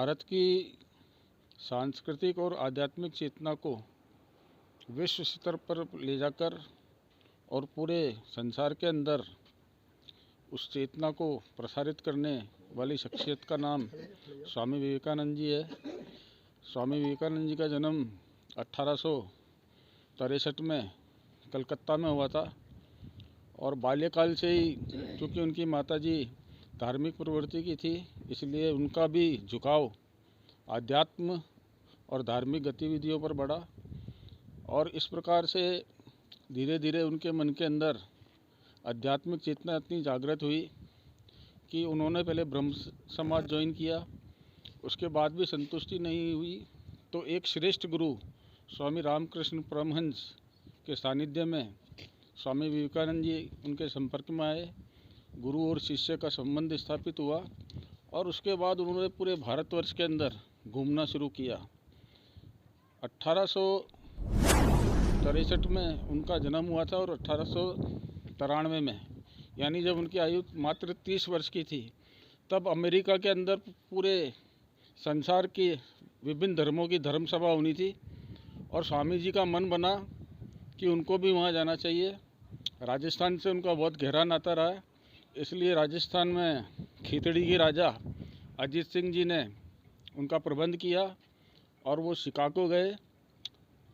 भारत की सांस्कृतिक और आध्यात्मिक चेतना को विश्व स्तर पर ले जाकर और पूरे संसार के अंदर उस चेतना को प्रसारित करने वाली शख्सियत का नाम स्वामी विवेकानंद जी है। स्वामी विवेकानंद जी का जन्म 1863 में कलकत्ता में हुआ था और बाल्यकाल से ही चूँकि उनकी माताजी धार्मिक प्रवृत्ति की थी, इसलिए उनका भी झुकाव आध्यात्म और धार्मिक गतिविधियों पर बढ़ा और इस प्रकार से धीरे धीरे उनके मन के अंदर आध्यात्मिक चेतना इतनी जागृत हुई कि उन्होंने पहले ब्रह्म समाज ज्वाइन किया। उसके बाद भी संतुष्टि नहीं हुई तो एक श्रेष्ठ गुरु स्वामी रामकृष्ण परमहंस के सानिध्य में स्वामी विवेकानंद जी उनके संपर्क में आए। गुरु और शिष्य का संबंध स्थापित हुआ और उसके बाद उन्होंने पूरे भारतवर्ष के अंदर घूमना शुरू किया। 1863 में उनका जन्म हुआ था और 1893 में, यानी जब उनकी आयु मात्र 30 वर्ष की थी, तब अमेरिका के अंदर पूरे संसार की विभिन्न धर्मों की धर्म सभा होनी थी और स्वामी जी का मन बना कि उनको भी वहाँ जाना चाहिए। राजस्थान से उनका बहुत गहरा नाता रहा, इसलिए राजस्थान में खीतड़ी के राजा अजीत सिंह जी ने उनका प्रबंध किया और वो शिकागो गए।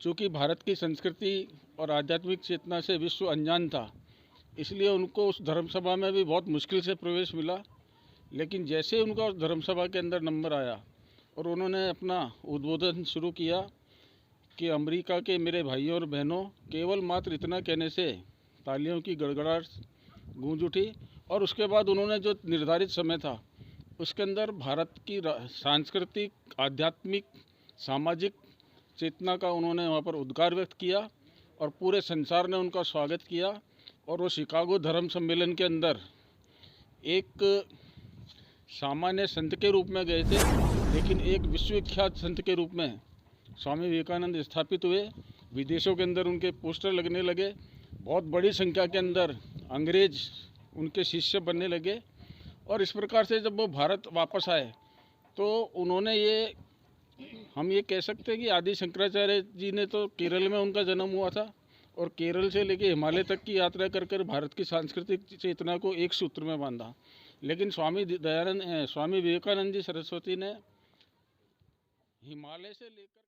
चूँकि भारत की संस्कृति और आध्यात्मिक चेतना से विश्व अनजान था, इसलिए उनको उस धर्मसभा में भी बहुत मुश्किल से प्रवेश मिला। लेकिन जैसे उनका उस धर्मसभा के अंदर नंबर आया और उन्होंने अपना उद्बोधन शुरू किया कि अमेरिका के मेरे भाइयों और बहनों, केवल मात्र इतना कहने से तालियों की गड़गड़ाहट गूंज उठी और उसके बाद उन्होंने जो निर्धारित समय था उसके अंदर भारत की सांस्कृतिक, आध्यात्मिक, सामाजिक चेतना का उन्होंने वहाँ पर उद्गार व्यक्त किया और पूरे संसार ने उनका स्वागत किया। और वो शिकागो धर्म सम्मेलन के अंदर एक सामान्य संत के रूप में गए थे, लेकिन एक विश्वविख्यात संत के रूप में स्वामी विवेकानंद स्थापित हुए। विदेशों के अंदर उनके पोस्टर लगने लगे, बहुत बड़ी संख्या के अंदर अंग्रेज उनके शिष्य बनने लगे और इस प्रकार से जब वो भारत वापस आए तो उन्होंने हम ये कह सकते हैं कि आदि शंकराचार्य जी ने तो केरल में उनका जन्म हुआ था और केरल से लेकर हिमालय तक की यात्रा कर कर भारत की सांस्कृतिक चेतना को एक सूत्र में बांधा। लेकिन स्वामी विवेकानंद जी सरस्वती ने हिमालय से लेकर